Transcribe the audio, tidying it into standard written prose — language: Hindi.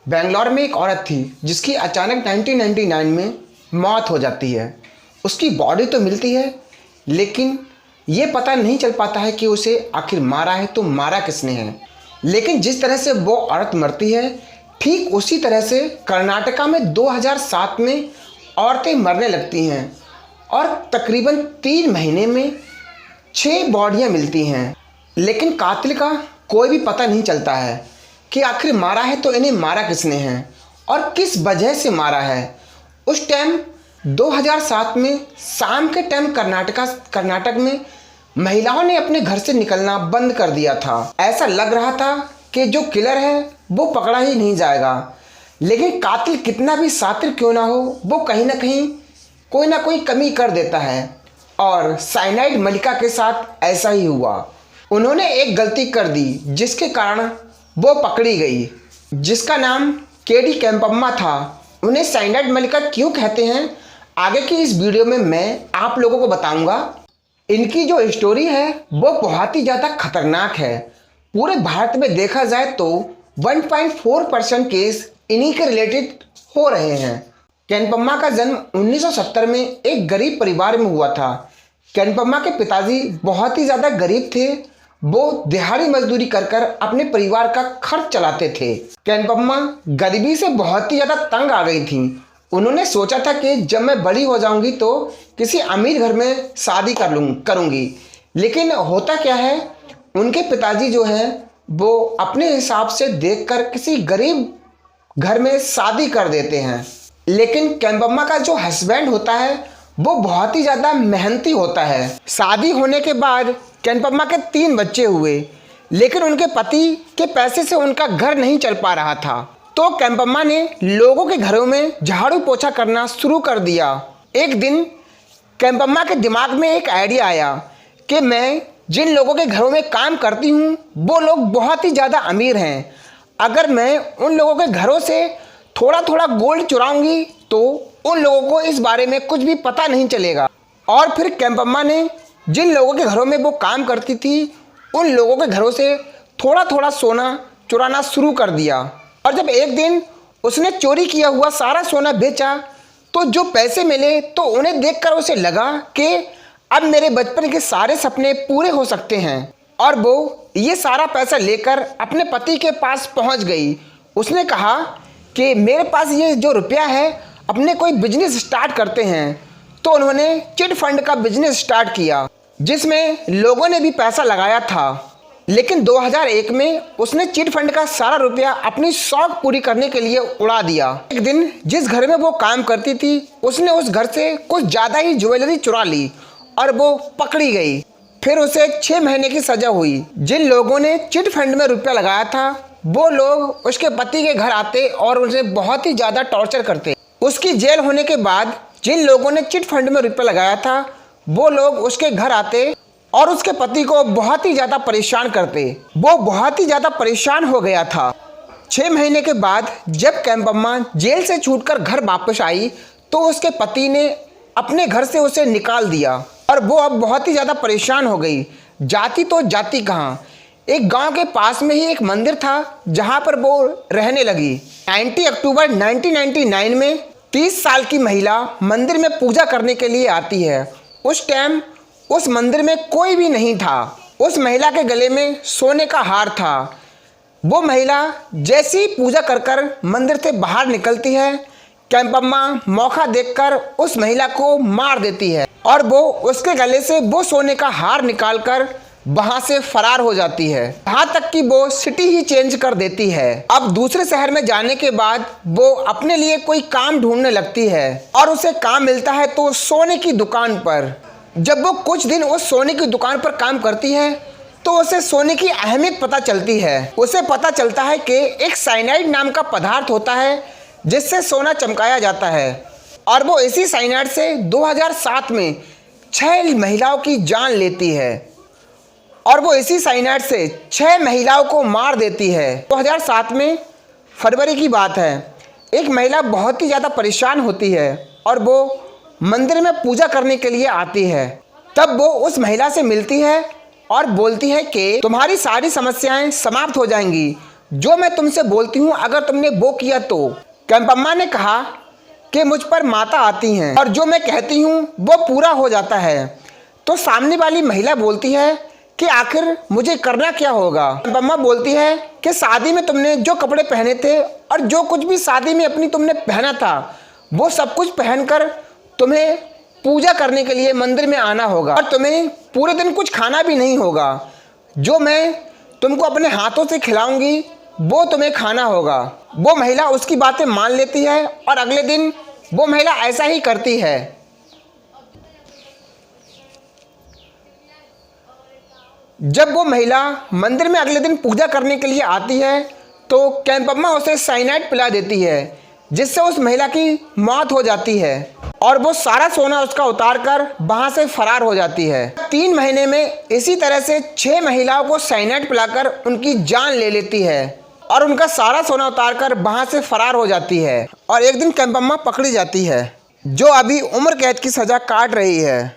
बेंगलोर में एक औरत थी जिसकी अचानक 1999 में मौत हो जाती है। उसकी बॉडी तो मिलती है लेकिन ये पता नहीं चल पाता है कि उसे आखिर मारा है तो मारा किसने है। लेकिन जिस तरह से वो औरत मरती है ठीक उसी तरह से कर्नाटका में 2007 में औरतें मरने लगती हैं और तकरीबन 3 महीने में 6 बॉडियां मिलती हैं। लेकिन कातिल का कोई भी पता नहीं चलता है कि आखिर मारा है तो इन्हें मारा किसने है और किस वजह से मारा है। उस टाइम 2007 में शाम के टाइम कर्नाटक में महिलाओं ने अपने घर से निकलना बंद कर दिया था। ऐसा लग रहा था कि जो किलर है वो पकड़ा ही नहीं जाएगा। लेकिन कातिल कितना भी शातिर क्यों ना हो वो कहीं ना कहीं कोई ना कोई कमी कर देता है और साइनाइड मलिका के साथ ऐसा ही हुआ। उन्होंने एक गलती कर दी जिसके कारण वो पकड़ी गई, जिसका नाम केडी केम्पम्मा था। उन्हें साइनाइड मलिका क्यों कहते हैं आगे की इस वीडियो में मैं आप लोगों को बताऊंगा। इनकी जो स्टोरी है वो बहुत ही ज़्यादा खतरनाक है। पूरे भारत में देखा जाए तो 1.4% केस इन्हीं के रिलेटेड हो रहे हैं। केम्पम्मा का जन्म 1970 में एक गरीब परिवार में हुआ था। केम्पम्मा के पिताजी बहुत ही ज़्यादा गरीब थे। वो दिहाड़ी मजदूरी कर अपने परिवार का खर्च चलाते थे। केम्पम्मा गरीबी से बहुत ही ज़्यादा तंग आ गई थी। उन्होंने सोचा था कि जब मैं बड़ी हो जाऊंगी तो किसी अमीर घर में शादी करूंगी। लेकिन होता क्या है, उनके पिताजी जो हैं वो अपने हिसाब से देखकर किसी गरीब घर में शादी कर देते हैं। लेकिन केम्पम्मा का जो हस्बैंड होता है वो बहुत ही ज़्यादा मेहनती होता है। शादी होने के बाद केम्पम्मा के 3 बच्चे हुए लेकिन उनके पति के पैसे से उनका घर नहीं चल पा रहा था। तो केम्पम्मा ने लोगों के घरों में झाड़ू पोछा करना शुरू कर दिया। एक दिन केम्पम्मा के दिमाग में एक आइडिया आया कि मैं जिन लोगों के घरों में काम करती हूँ वो लोग बहुत ही ज़्यादा अमीर हैं। अगर मैं उन लोगों के घरों से थोड़ा थोड़ा गोल्ड चुराऊंगी तो उन लोगों को इस बारे में कुछ भी पता नहीं चलेगा। और फिर केम्पम्मा ने जिन लोगों के घरों में वो काम करती थी उन लोगों के घरों से थोड़ा थोड़ा सोना चुराना शुरू कर दिया। और जब एक दिन उसने चोरी किया हुआ सारा सोना बेचा तो जो पैसे मिले तो उन्हें देखकर उसे लगा कि अब मेरे बचपन के सारे सपने पूरे हो सकते हैं। और वो ये सारा पैसा लेकर अपने पति के पास पहुंच गई। उसने कहा कि मेरे पास ये जो रुपया है अपने कोई बिजनेस स्टार्ट करते हैं। तो उन्होंने चिट फंड का बिजनेस स्टार्ट किया जिसमें लोगों ने भी पैसा लगाया था। लेकिन 2001 में उसने चिट फंड का सारा रुपया अपनी शौक पूरी करने के लिए उड़ा दिया। एक दिन जिस घर में वो काम करती थी उसने उस घर से कुछ ज़्यादा ही ज्वेलरी चुरा ली और वो पकड़ी गई। फिर उसे 6 महीने की सज़ा हुई। जिन लोगों ने चिट फंड में रुपया लगाया था वो लोग उसके पति के घर आते और उसे बहुत ही ज़्यादा टॉर्चर करते। उसकी जेल होने के बाद जिन लोगों ने चिट फंड में रुपया लगाया था वो लोग उसके घर आते और उसके पति को बहुत ही ज़्यादा परेशान करते। वो बहुत ही ज़्यादा परेशान हो गया था। 6 महीने के बाद जब केम्पम्मा जेल से छूटकर घर वापस आई तो उसके पति ने अपने घर से उसे निकाल दिया और वो अब बहुत ही ज़्यादा परेशान हो गई। जाती तो जाती कहाँ, एक गांव के पास में ही एक मंदिर था जहां पर वो रहने लगी। 90 अक्टूबर 1999 में 30 साल की महिला मंदिर में पूजा करने के लिए आती है। उस टाइम उस मंदिर में कोई भी नहीं था। उस महिला के गले में सोने का हार था। वो महिला जैसी पूजा कर मंदिर से बाहर निकलती है, केम्पम्मा मौका देखकर उस महिला को मार देती है और वो उसके गले से वो सोने का हार निकालकर वहां से फरार हो जाती है। यहाँ तक कि वो सिटी ही चेंज कर देती है। अब दूसरे शहर में जाने के बाद वो अपने लिए कोई काम ढूंढने लगती है और उसे काम मिलता है तो सोने की दुकान पर। जब वो कुछ दिन उस सोने की दुकान पर काम करती है तो उसे सोने की अहमियत पता चलती है। उसे पता चलता है कि एक साइनाइड नाम का पदार्थ होता है जिससे सोना चमकाया जाता है और वो इसी साइनाइड से 2007 में 6 महिलाओं की जान लेती है और वो इसी साइनाइड से 6 महिलाओं को मार देती है। 2007 में फरवरी की बात है। एक महिला बहुत ही ज़्यादा परेशान होती है और वो मंदिर में पूजा करने के लिए आती है। तब वो उस महिला से मिलती है और बोलती है कि तुम्हारी सारी समस्याएं समाप्त हो जाएंगी, जो मैं तुमसे बोलती हूँ अगर तुमने वो किया तो। कैंपम्मा ने कहा कि मुझ पर माता आती हैं और जो मैं कहती हूँ वो पूरा हो जाता है। तो सामने वाली महिला बोलती है कि आखिर मुझे करना क्या होगा। कैंपम्मा बोलती है कि शादी में तुमने जो कपड़े पहने थे और जो कुछ भी शादी में अपनी तुमने पहना था वो सब कुछ पहनकर तुम्हें पूजा करने के लिए मंदिर में आना होगा और तुम्हें पूरे दिन कुछ खाना भी नहीं होगा। जो मैं तुमको अपने हाथों से खिलाऊंगी वो तुम्हें खाना होगा। वो महिला उसकी बातें मान लेती है और अगले दिन वो महिला ऐसा ही करती है। जब वो महिला मंदिर में अगले दिन पूजा करने के लिए आती है तो कैंपम्मा उसे साइनाइड पिला देती है जिससे उस महिला की मौत हो जाती है और वो सारा सोना उसका उतार कर वहाँ से फरार हो जाती है। 3 महीने में इसी तरह से 6 महिलाओं को साइनाइड पिलाकर उनकी जान ले लेती है और उनका सारा सोना उतार कर वहाँ से फरार हो जाती है। और एक दिन कैंपम्मा पकड़ी जाती है जो अभी उम्र कैद की सज़ा काट रही है।